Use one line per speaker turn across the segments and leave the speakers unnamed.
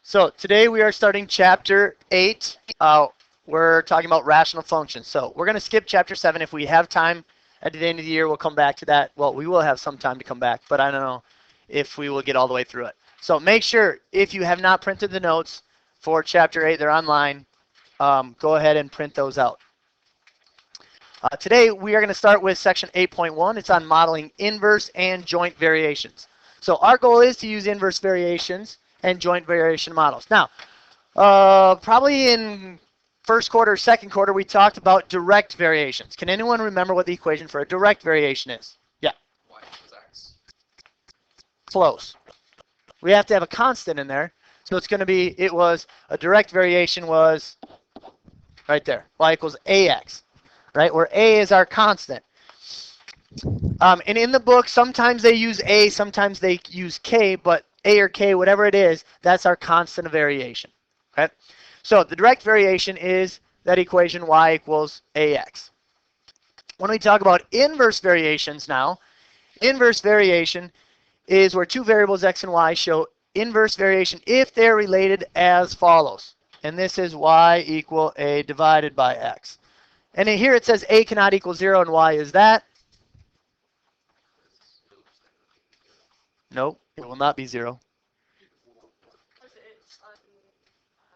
So today we are starting chapter 8. We're talking about rational functions. So we're going to skip chapter 7. If we have time at the end of the year, we'll come back to that. Well, we will have some time to come back, but I don't know if we will get all the way through it. So make sure, if you have not printed the notes for chapter 8, they're online. Go ahead and print those out. Today we are going to start with section 8.1. It's on modeling inverse and joint variations. So our goal is to use inverse variations and joint variation models. Now, probably in first quarter, second quarter, we talked about direct variations. Can anyone remember what the equation for a direct variation is? Yeah.
Y equals X.
Close. We have to have a constant in there. So it's going to be, a direct variation was right there. Y equals AX, right? Where A is our constant. And in the book, sometimes they use A, sometimes they use K, but A or K, whatever it is, that's our constant of variation. Okay? So the direct variation is that equation Y equals AX. When we talk about inverse variations now, inverse variation is where two variables X and Y show inverse variation if they're related as follows. And this is Y equal A divided by X. And here it says A cannot equal 0, and why is that? Nope, it will not be 0.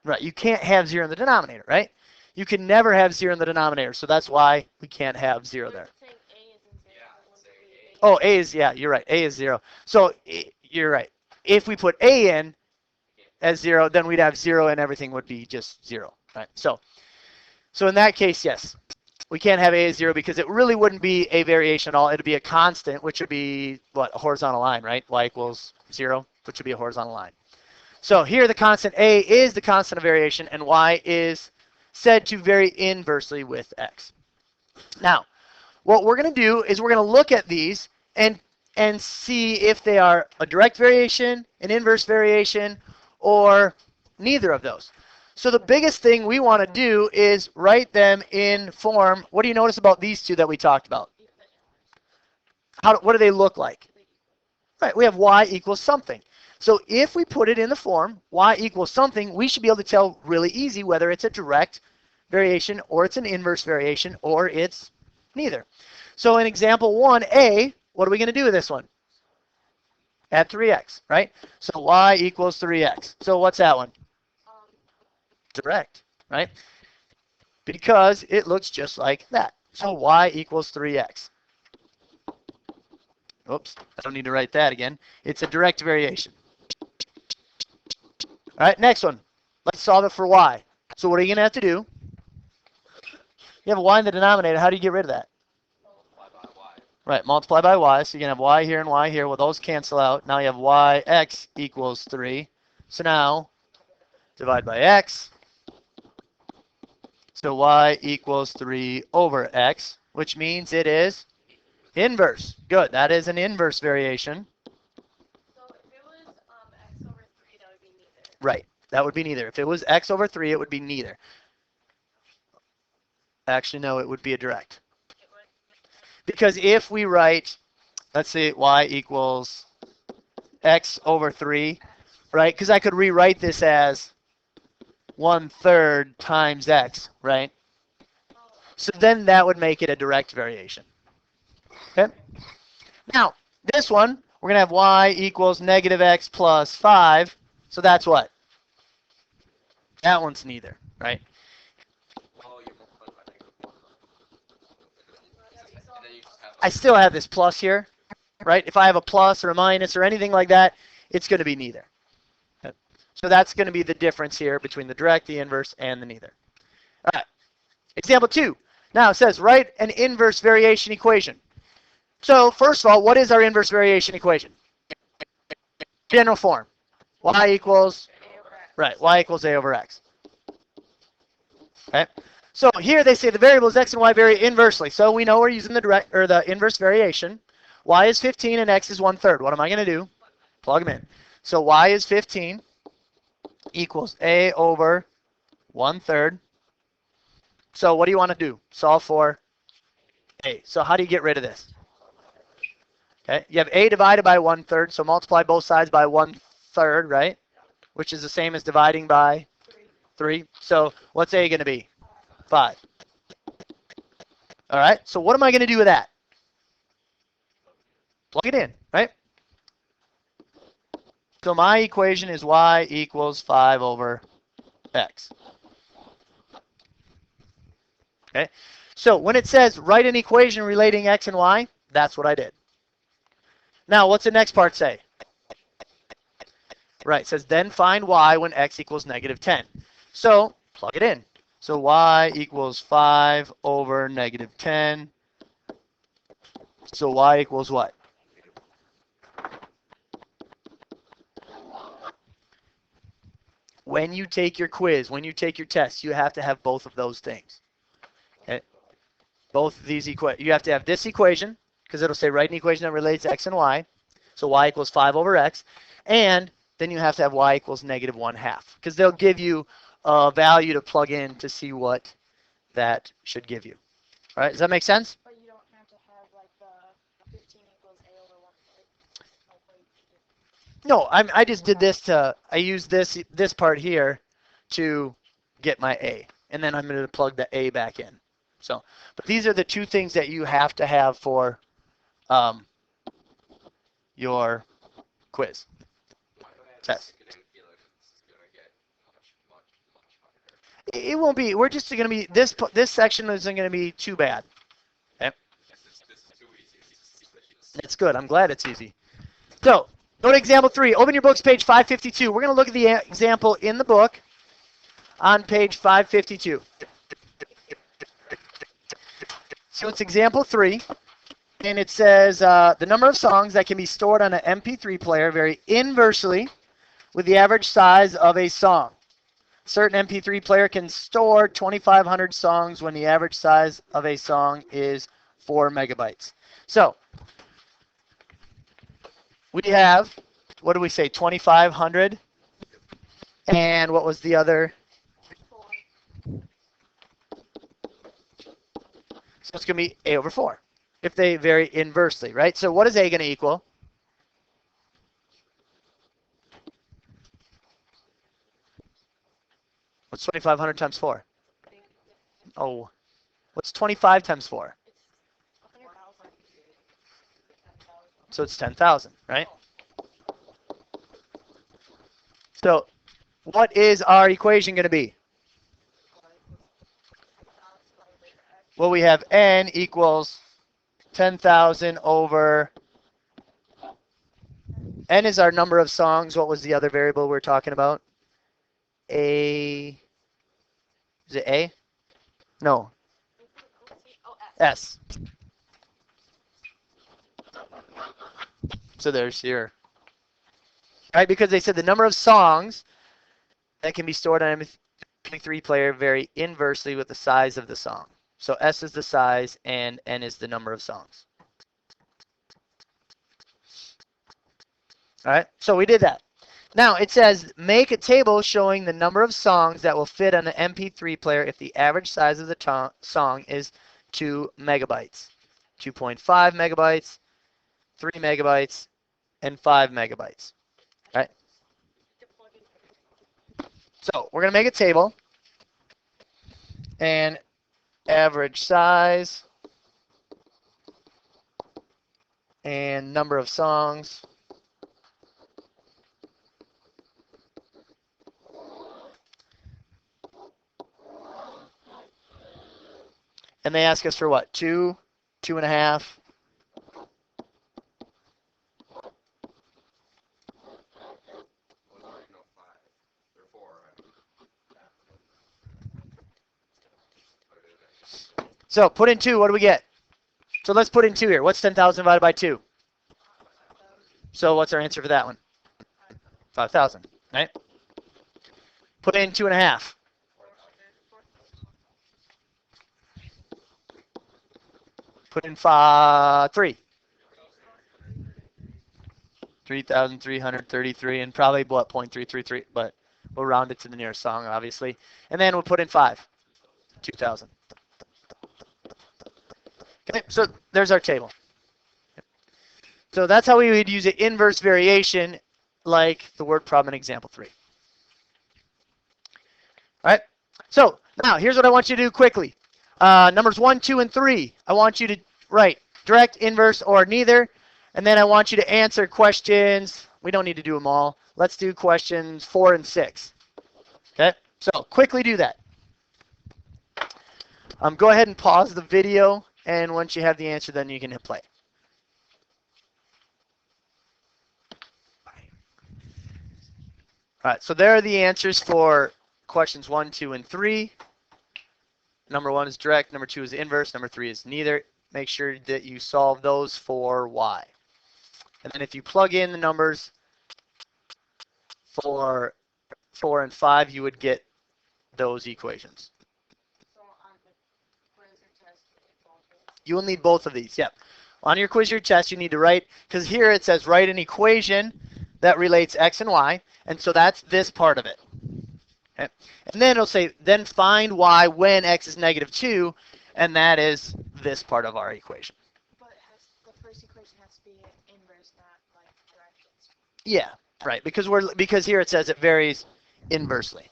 Right, you can't have 0 in the denominator, right? You can never have 0 in the denominator, so that's why we can't have 0 there. Oh, A is, yeah, you're right, A is 0. So, you're right. If we put A in as 0, then we'd have 0 and everything would be just 0, right? So in that case, yes, we can't have A as 0 because it really wouldn't be a variation at all. It would be a constant, which would be, what, a horizontal line, right? Y equals 0, which would be a horizontal line. So here the constant A is the constant of variation, and Y is said to vary inversely with X. Now, what we're going to do is we're going to look at these and see if they are a direct variation, an inverse variation, or neither of those. So the biggest thing we want to do is write them in form. What do you notice about these two that we talked about? What do they look like? Right, we have Y equals something. So if we put it in the form Y equals something, we should be able to tell really easy whether it's a direct variation or it's an inverse variation or it's neither. So in example 1a, what are we going to do with this one? Add 3x, right? So Y equals 3x. So what's that one? Direct, right? Because it looks just like that. So Y equals 3x. Oops, I don't need to write that again. It's a direct variation. All right, next one. Let's solve it for Y. So what are you going to have to do? You have a Y in the denominator. How do you get rid of that?
Multiply by Y.
Right, multiply by Y. So you're going to have Y here and Y here. Well, those cancel out. Now you have YX equals 3. So now, divide by X. So Y equals 3 over X, which means it is inverse. Good. That is an inverse variation.
So if it was X over 3, that would be neither.
Right. That would be neither. If it was X over 3, it would be neither. Actually, no, it would be a direct. Because if we write, let's say Y equals X over 3, right? Because I could rewrite this as 1/3 times X, right? So then that would make it a direct variation. Okay? Now, this one, we're going to have Y equals negative X plus 5. So that's what? That one's neither, right?
Well, you multiply by -1. And then you just have
I still have this plus here, right? If I have a plus or a minus or anything like that, it's going to be neither. Okay. So that's going to be the difference here between the direct, the inverse, and the neither. All right. Example 2. Now it says write an inverse variation equation. So first of all, what is our inverse variation equation? General form. Y equals, right, Y equals A over X. Okay. So here they say the variables X and Y vary inversely. So we know we're using the direct or the inverse variation. Y is 15 and X is 1/3. What am I going to do? Plug them in. So Y is 15 equals A over 1/3. So what do you want to do? Solve for A. So how do you get rid of this? Okay, you have A divided by 1/3, so multiply both sides by 1/3, right? which is the same as dividing by 3. So what's A going to be? 5. All right, so what am I going to do with that? Plug it in, right? So my equation is y equals 5 over x. Okay, so when it says write an equation relating x and y, that's what I did. Now, what's the next part say? Right, it says then find y when x equals negative 10. So plug it in. So y equals 5 over negative 10. So y equals what? When you take your quiz, when you take your test, you have to have both of those things. Okay? Both of these you have to have this equation, because it'll say write an equation that relates x and y. So y equals 5 over x. And then you have to have y equals negative 1/2, because they'll give you a value to plug in to see what that should give you. All right, does that make sense?
But you don't have to have like the 15 equals a over 1.
No, I just did this I used this part here to get my A. And then I'm going to plug the A back in. So, but these are the two things that you have to have for your quiz test. It won't be. We're just going to be, this section isn't going to be too bad. Okay? It's good. I'm glad it's easy. So, go to example 3. Open your books, page 552. We're going to look at the example in the book on page 552. So it's example 3, and it says the number of songs that can be stored on an MP3 player vary inversely with the average size of a song. A certain MP3 player can store 2,500 songs when the average size of a song is 4 megabytes. So we have, what do we say, 2,500? And what was the other? So it's going to be A over 4 if they vary inversely, right? So what is A going to equal? What's 2,500 times 4? Oh, what's 25 times 4? So it's 10,000, right? So what is our equation going to be? Well, we have n equals 10,000 over, n is our number of songs. What was the other variable we were talking about? A, is it A? No. S. So there's your, right? Because they said the number of songs that can be stored on an MP3 player vary inversely with the size of the song. So S is the size and N is the number of songs. All right, so we did that. Now it says make a table showing the number of songs that will fit on an MP3 player if the average size of the song is 2 megabytes, 2.5 megabytes, 3 megabytes, and 5 megabytes. All right. So we're going to make a table. And average size and number of songs. And they ask us for what? 2, 2.5. So put in 2, what do we get? So let's put in 2 here. What's 10,000 divided by 2? So what's our answer for that one? 5,000, right? Put in 2.5. Put in 3. 3,333, and probably what, 0.333, but we'll round it to the nearest song, obviously. And then we'll put in 5, 2,000. Okay, so there's our table. So that's how we would use an inverse variation like the word problem in example 3. So now here's what I want you to do quickly. Numbers 1, 2, and 3. I want you to write direct, inverse, or neither. And then I want you to answer questions. We don't need to do them all. Let's do questions 4 and 6. Okay? So quickly do that. Go ahead and pause the video. And once you have the answer, then you can hit play. All right, so there are the answers for questions 1, 2, and 3. Number 1 is direct, number 2 is inverse, number 3 is neither. Make sure that you solve those for y. And then if you plug in the numbers for 4 and 5, you would get those equations.
So on the quiz or test, it's all good.
You will need both of these, yep. On your quiz or test, you need to write, because here it says write an equation that relates x and y, and so that's this part of it. Okay? And then it'll say, then find y when x is negative 2, and that is this part of our equation.
But the first equation has to be inverse, not like directions.
Yeah, right, because here it says it varies inversely.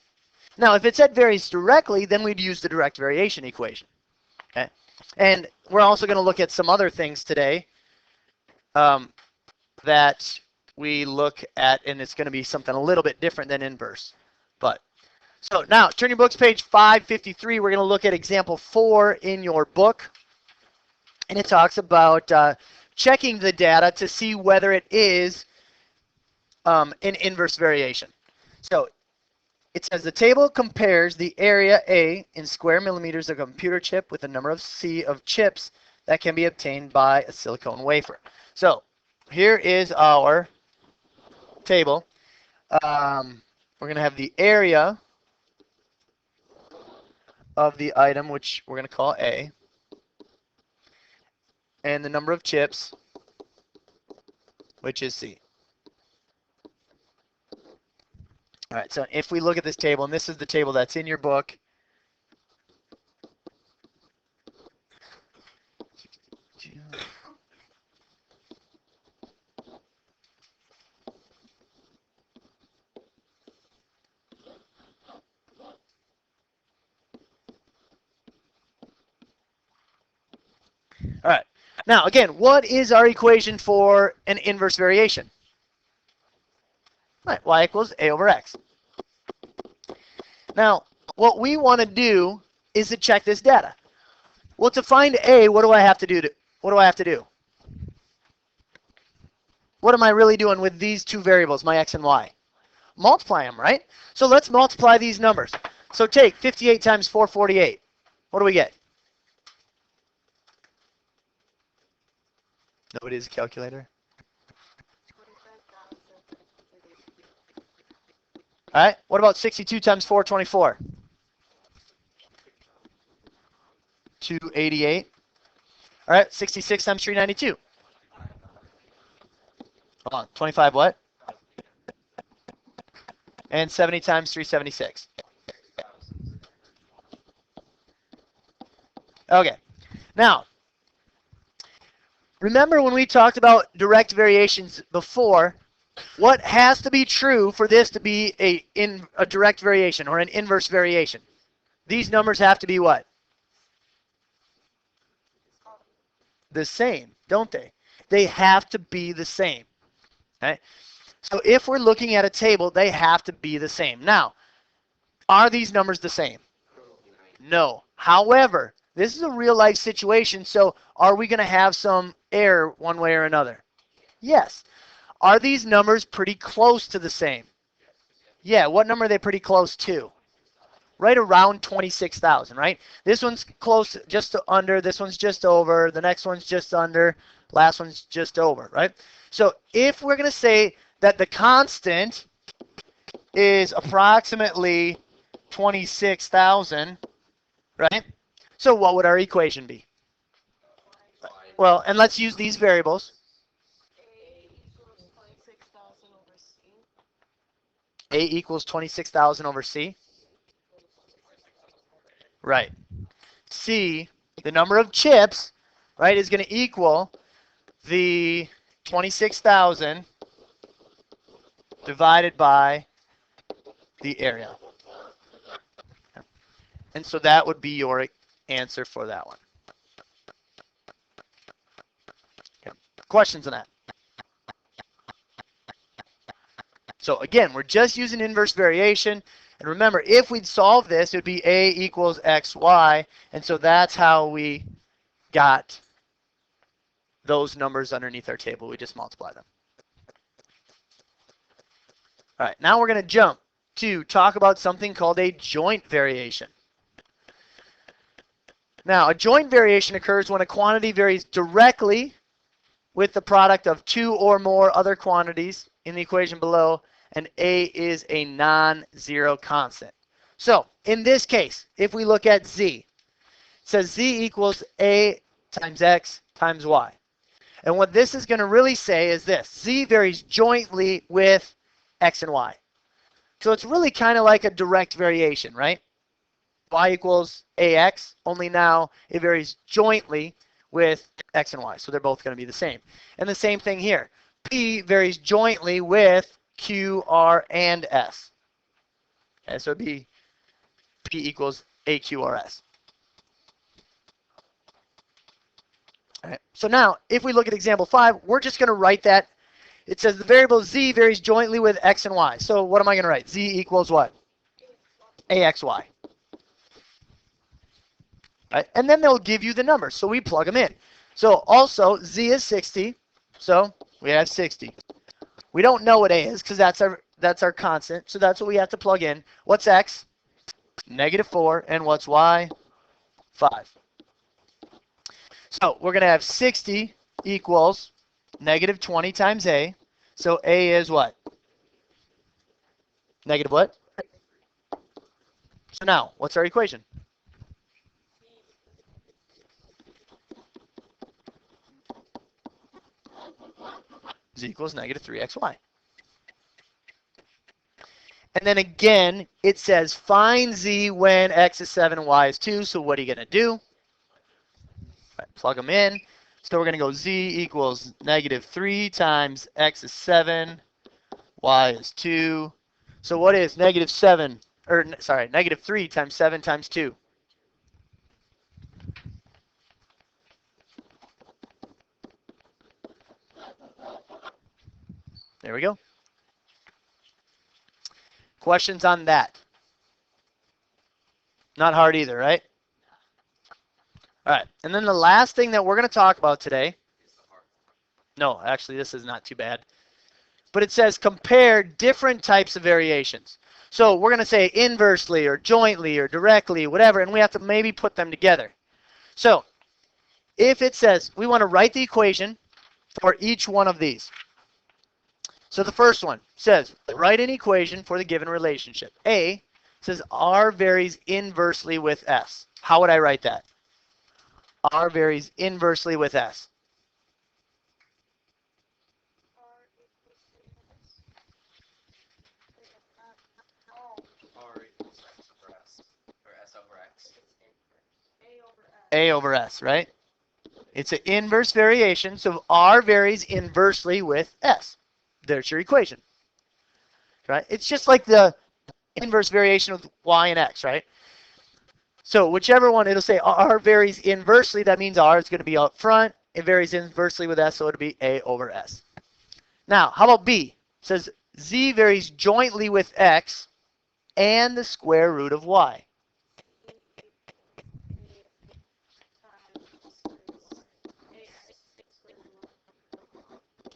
Now, if it said varies directly, then we'd use the direct variation equation. Okay? And we're also going to look at some other things today that we look at, and it's going to be something a little bit different than inverse. But so now, turn your books page 553. We're going to look at example 4 in your book. And it talks about checking the data to see whether it is an inverse variation. So it says the table compares the area A in square millimeters of a computer chip with the number of C of chips that can be obtained by a silicone wafer. So here is our table. We're going to have the area of the item, which we're going to call A, and the number of chips, which is C. All right, so if we look at this table, and this is the table that's in your book. All right, now again, what is our equation for an inverse variation? All right, y equals a over x. Now, what we want to do is to check this data. Well, to find a, what do I have to do? What do I have to do? What am I really doing with these two variables, my x and y? Multiply them, right? So let's multiply these numbers. So take 58 times 448. What do we get? Nobody has a calculator?
25,000.
All right, what about 62 times 424? 288. All right, 66 times 392. Hold on, 25 what? And 70 times 376. Okay, now, remember when we talked about direct variations before, what has to be true for this to be a direct variation or an inverse variation? These numbers have to be what? The same, don't they? They have to be the same. Okay? So if we're looking at a table, they have to be the same. Now, are these numbers the same? No. However, this is a real life situation, so are we going to have some error one way or another? Yes. Are these numbers pretty close to the same? Yeah, what number are they pretty close to? Right around 26,000, right? This one's close, just under, this one's just over, the next one's just under, last one's just over, right? So if we're going to say that the constant is approximately 26,000, right? So what would our equation be? Well, and let's use these variables.
A equals 26,000 over C.
A equals 26,000 over C. Right. C, the number of chips, right, is going to equal the 26,000 divided by the area. And so that would be your answer for that one. Okay. Questions on that? So again, we're just using inverse variation. And remember, if we'd solve this, it would be A equals XY. And so that's how we got those numbers underneath our table. We just multiply them. All right, now we're going to jump to talk about something called a joint variation. Now, a joint variation occurs when a quantity varies directly with the product of two or more other quantities in the equation below, and A is a non-zero constant. So, in this case, if we look at Z, it says Z equals A times X times Y. And what this is going to really say is this: Z varies jointly with X and Y. So it's really kind of like a direct variation, right? Y equals AX, only now it varies jointly with X and Y. So they're both going to be the same. And the same thing here. P varies jointly with Q, R, and S. Okay, so it'd be P equals AQRS. All right. So now, if we look at example 5, we're just going to write that. It says the variable Z varies jointly with X and Y. So what am I going to write? Z equals what? AXY. Right? And then they'll give you the numbers. So we plug them in. So also, Z is 60. So we have 60. We don't know what A is because that's our constant. So that's what we have to plug in. What's X? -4. And what's Y? 5. So we're going to have 60 equals -20 times A. So A is what? Negative what? So now, what's our equation? Z equals -3XY. And then again, it says find Z when X is 7 and Y is 2. So what are you going to do? Right, plug them in. So we're going to go Z equals -3 times X is 7, Y is 2. So what is -7, or sorry, -3 times 7 times 2? There we go. Questions on that? Not hard either, right? All right, and then the last thing that we're going to talk about today. No, actually, this is not too bad. But it says compare different types of variations. So we're going to say inversely or jointly or directly, whatever, and we have to maybe put them together. So if it says we want to write the equation for each one of these. So the first one says write an equation for the given relationship. A says R varies inversely with S. How would I write that? R varies inversely with S.
R equals X over S. Or S over X.
A over S, right? It's an inverse variation, so R varies inversely with S. There's your equation. Right? It's just like the inverse variation of Y and X, right? So whichever one, it'll say R varies inversely. That means R is going to be up front. It varies inversely with S, so it'll be A over S. Now, how about B? It says Z varies jointly with X and the square root of Y.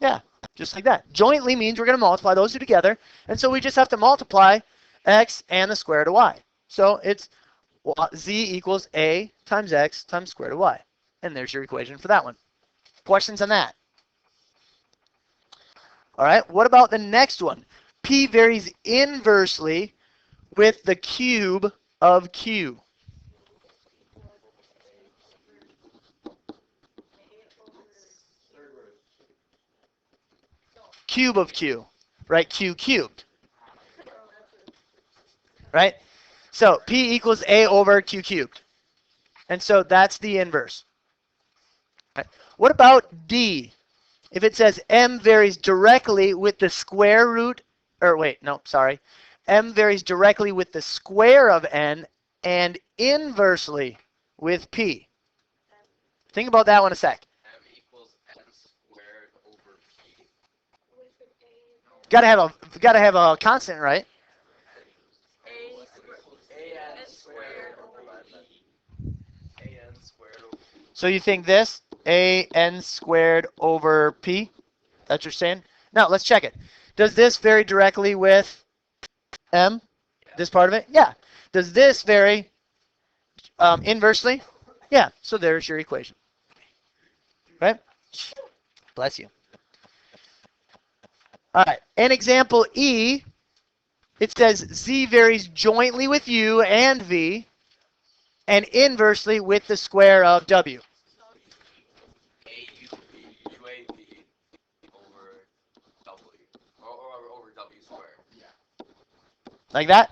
Yeah, just like that. Jointly means we're going to multiply those two together. And so we just have to multiply X and the square root of Y. So it's Z equals A times X times square root of Y. And there's your equation for that one. Questions on that? All right, what about the next one? P varies inversely with the cube of Q. Cube of Q, right? Q cubed, right? So P equals A over Q cubed. And so that's the inverse. Right. What about D? If it says M varies directly with the square root, or wait, no, sorry. M varies directly with the square of N and inversely with P. Think about that one a sec.
M equals N squared over P.
With an A.
Gotta have a constant, right?
AN squared over 11. AN squared over P.
So you think this, AN squared over P? That's what you're saying? Now, let's check it. Does this vary directly with M? This part of it? Yeah. Does this vary inversely? Yeah. So there's your equation. Right? Bless you. All right. In example E, it says Z varies jointly with U and V and inversely with the square of W.
UAV over W. Or over W squared. Yeah.
Like that?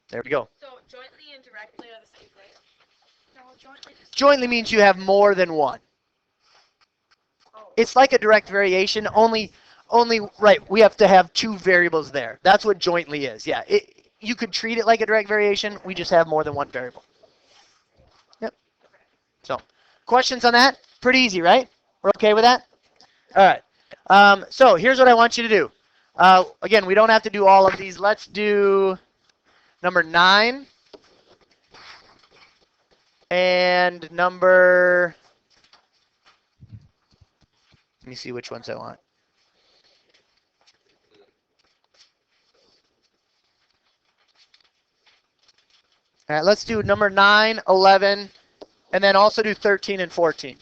There we go.
So jointly and directly are the same thing? No, jointly.
Jointly means you have more than one.
Oh.
It's like a direct variation, only right, we have to have two variables there. That's what jointly is. Yeah, you could treat it like a direct variation. We just have more than one variable. Yep. So, questions on that? Pretty easy, right? We're okay with that? All right. So here's what I want you to do. Again, we don't have to do all of these. Let's do number 9 and number. Let me see which ones I want. All right, let's do number 9, 11, and then also do 13 and 14.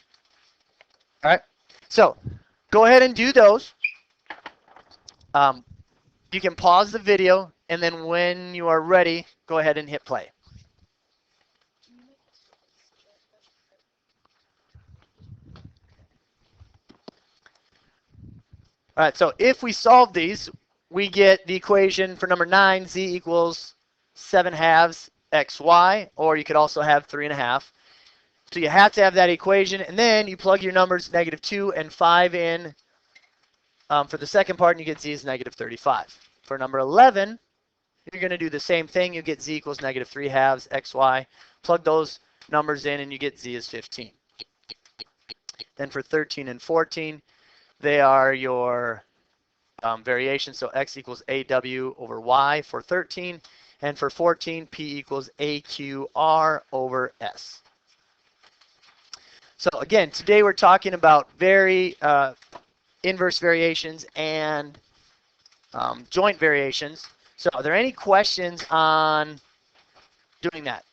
All right, so go ahead and do those. You can pause the video, and then when you are ready, go ahead and hit play. All right, so if we solve these, we get the equation for number 9, z equals 7 halves xy, or you could also have 3.5. So you have to have that equation, and then you plug your numbers -2 and 5 in for the second part, and you get z is -35. For number 11, you're going to do the same thing. You get z equals -3 halves xy. Plug those numbers in, and you get z is 15. Then for 13 and 14, they are your variations. So x equals AW over y for 13. And for 14, P equals AQR over S. So again, today we're talking about inverse variations and joint variations. So are there any questions on doing that?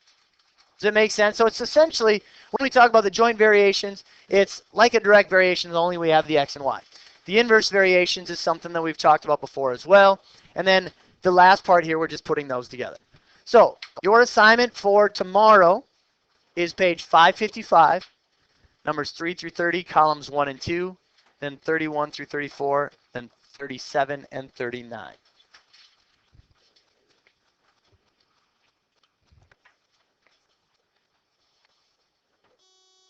Does it make sense? So it's essentially, when we talk about the joint variations, it's like a direct variation, only we have the x and y. The inverse variations is something that we've talked about before as well. And then the last part here, we're just putting those together. So your assignment for tomorrow is page 555, numbers 3 through 30, columns 1 and 2, then 31 through 34, then 37 and 39.